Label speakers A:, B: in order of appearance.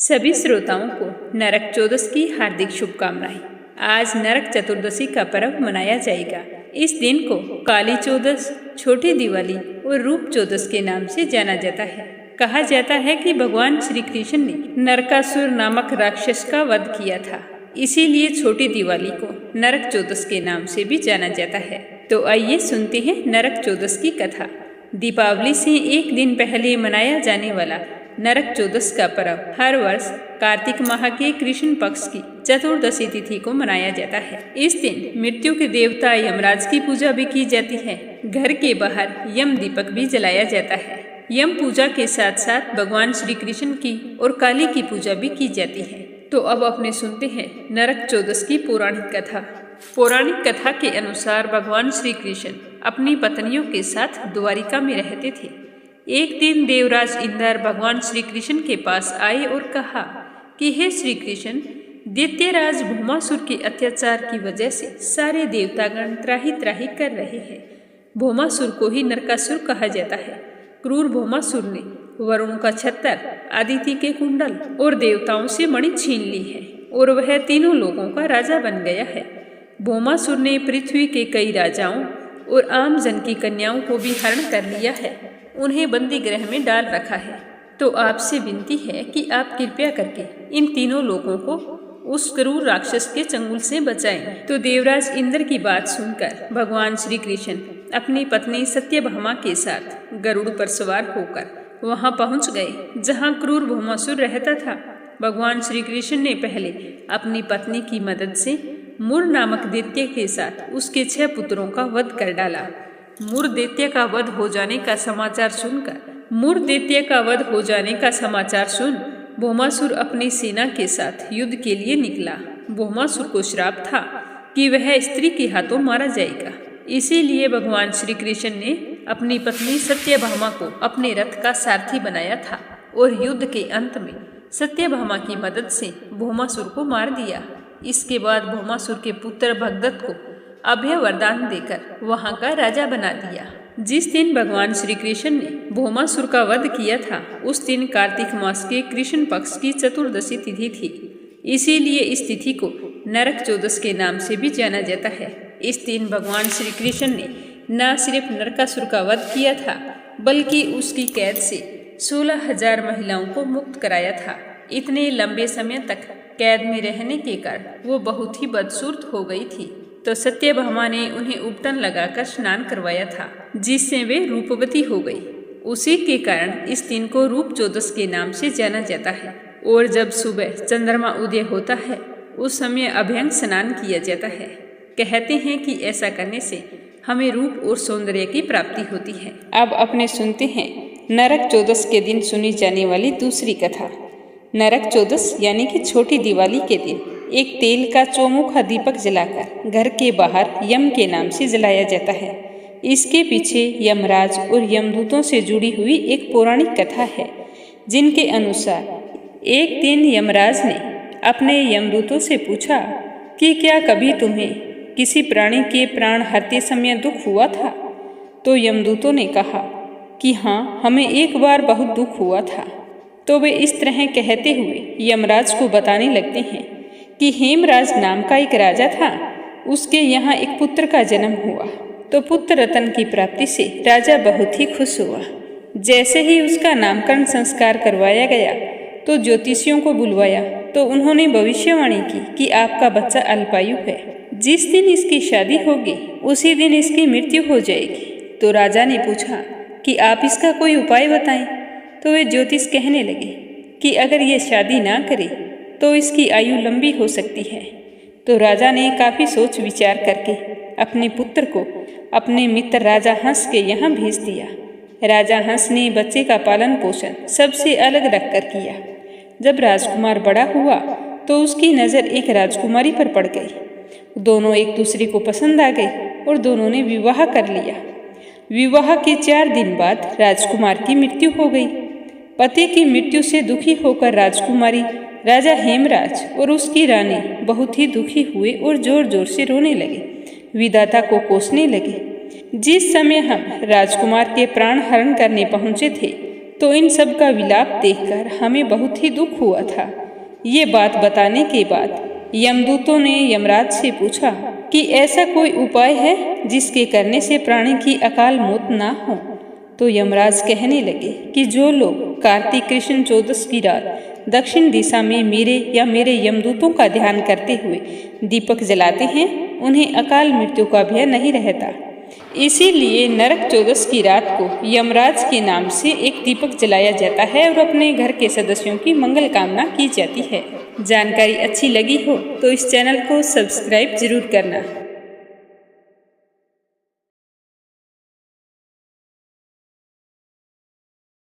A: सभी श्रोताओं को नरक चौदस की हार्दिक शुभकामनाएं। आज नरक चतुर्दशी का पर्व मनाया जाएगा। इस दिन को काली चौदस, छोटी दिवाली और रूप चौदस के नाम से जाना जाता है। कहा जाता है कि भगवान श्री कृष्ण ने नरकासुर नामक राक्षस का वध किया था, इसीलिए छोटी दिवाली को नरक चौदस के नाम से भी जाना जाता है। तो आइए सुनते हैं नरक चौदस की कथा। दीपावली से एक दिन पहले मनाया जाने वाला नरक चौदस का पर्व हर वर्ष कार्तिक माह के कृष्ण पक्ष की चतुर्दशी तिथि को मनाया जाता है। इस दिन मृत्यु के देवता यमराज की पूजा भी की जाती है। घर के बाहर यम दीपक भी जलाया जाता है। यम पूजा के साथ साथ भगवान श्री कृष्ण की और काली की पूजा भी की जाती है। तो अब अपने सुनते हैं नरक चौदस की पौराणिक कथा। पौराणिक कथा के अनुसार भगवान श्री कृष्ण अपनी पत्नियों के साथ द्वारिका में रहते थे। एक दिन देवराज इंद्र भगवान श्री कृष्ण के पास आए और कहा कि हे श्री कृष्ण, दैत्यराज भौमासुर के अत्याचार की वजह से सारे देवतागण त्राही त्राही कर रहे हैं। भौमासुर को ही नरकासुर कहा जाता है। क्रूर भौमासुर ने वरुण का छत्र, आदित्य के कुंडल और देवताओं से मणि छीन ली है और वह तीनों लोगों का राजा बन गया है। भौमासुर ने पृथ्वी के कई राजाओं और आम जन की कन्याओं को भी हरण कर लिया है, उन्हें बंदी गृह में डाल रखा है। तो आपसे विनती है कि आप कृपया करके इन तीनों लोगों को उस क्रूर राक्षस के चंगुल से बचाएं। तो देवराज इंद्र की बात सुनकर भगवान श्री कृष्ण अपनी पत्नी सत्यभामा के साथ गरुड़ पर सवार होकर वहां पहुंच गए जहां क्रूर भौमासुर रहता था। भगवान श्री कृष्ण ने पहले अपनी पत्नी की मदद से मुर नामक दैत्य के साथ उसके 6 पुत्रों का वध कर डाला। मुर दैत्य का वध हो जाने का समाचार सुन भौमासुर अपनी सेना के साथ युद्ध के लिए निकला। भौमासुर को श्राप था कि वह स्त्री के हाथों मारा जाएगा, इसीलिए भगवान श्री कृष्ण ने अपनी पत्नी सत्यभामा को अपने रथ का सारथी बनाया था और युद्ध के अंत में सत्यभामा की मदद से भौमासुर को मार दिया। इसके बाद भौमासुर के पुत्र भगदत्त को अभय वरदान देकर वहां का राजा बना दिया। जिस दिन भगवान श्री कृष्ण ने भौमासुर का वध किया था, उस दिन कार्तिक मास के कृष्ण पक्ष की चतुर्दशी तिथि थी, इसीलिए इस तिथि को नरक चौदस के नाम से भी जाना जाता है। इस दिन भगवान श्री कृष्ण ने न सिर्फ नरकासुर का वध किया था, बल्कि उसकी कैद से 16,000 महिलाओं को मुक्त कराया था। इतने लंबे समय तक कैद में रहने के कारण वो बहुत ही बदसूरत हो गई थी, तो सत्यभामा ने उन्हें उपटन लगाकर स्नान करवाया था, जिससे वे रूपवती हो गई। उसी के कारण इस दिन को रूप चौदस के नाम से जाना जाता है। और जब सुबह चंद्रमा उदय होता है, उस समय अभ्यंग स्नान किया जाता है। कहते हैं कि ऐसा करने से हमें रूप और सौंदर्य की प्राप्ति होती है। अब अपने सुनते हैं नरक चौदस के दिन सुनी जाने वाली दूसरी कथा। नरक चौदस यानी कि छोटी दिवाली के दिन एक तेल का चौमुखा दीपक जलाकर घर के बाहर यम के नाम से जलाया जाता है। इसके पीछे यमराज और यमदूतों से जुड़ी हुई एक पौराणिक कथा है, जिनके अनुसार एक दिन यमराज ने अपने यमदूतों से पूछा कि क्या कभी तुम्हें किसी प्राणी के प्राण हरते समय दुख हुआ था? तो यमदूतों ने कहा कि हाँ, हमें एक बार बहुत दुख हुआ था। तो वे इस तरह कहते हुए यमराज को बताने लगते हैं कि हेमराज नाम का एक राजा था, उसके यहाँ एक पुत्र का जन्म हुआ। तो पुत्र रत्न की प्राप्ति से राजा बहुत ही खुश हुआ। जैसे ही उसका नामकरण संस्कार करवाया गया तो ज्योतिषियों को बुलवाया, तो उन्होंने भविष्यवाणी की कि आपका बच्चा अल्पायु है। जिस दिन इसकी शादी होगी उसी दिन इसकी मृत्यु हो जाएगी। तो राजा ने पूछा कि आप इसका कोई उपाय बताएं। तो वे ज्योतिष कहने लगे कि अगर ये शादी ना करे तो इसकी आयु लंबी हो सकती है। तो राजा ने काफ़ी सोच विचार करके अपने पुत्र को अपने मित्र राजा हंस के यहाँ भेज दिया। राजा हंस ने बच्चे का पालन पोषण सबसे अलग रखकर किया। जब राजकुमार बड़ा हुआ तो उसकी नज़र एक राजकुमारी पर पड़ गई। दोनों एक दूसरे को पसंद आ गए और दोनों ने विवाह कर लिया। विवाह के 4 दिन बाद राजकुमार की मृत्यु हो गई। पति की मृत्यु से दुखी होकर राजकुमारी, राजा हेमराज और उसकी रानी बहुत ही दुखी हुए और जोर जोर से रोने लगे, विधाता को कोसने लगे। जिस समय हम राजकुमार के प्राण हरण करने पहुंचे थे तो इन सब का विलाप देखकर हमें बहुत ही दुख हुआ था। ये बात बताने के बाद यमदूतों ने यमराज से पूछा कि ऐसा कोई उपाय है जिसके करने से प्राणी की अकाल मौत ना हो। तो यमराज कहने लगे कि जो लोग कार्तिक कृष्ण चौदस की रात दक्षिण दिशा में मेरे या मेरे यमदूतों का ध्यान करते हुए दीपक जलाते हैं उन्हें अकाल मृत्यु का भय नहीं रहता। इसीलिए नरक चौदस की रात को यमराज के नाम से एक दीपक जलाया जाता है और अपने घर के सदस्यों की मंगल कामना की जाती है। जानकारी अच्छी लगी हो तो इस चैनल को सब्सक्राइब जरूर करना।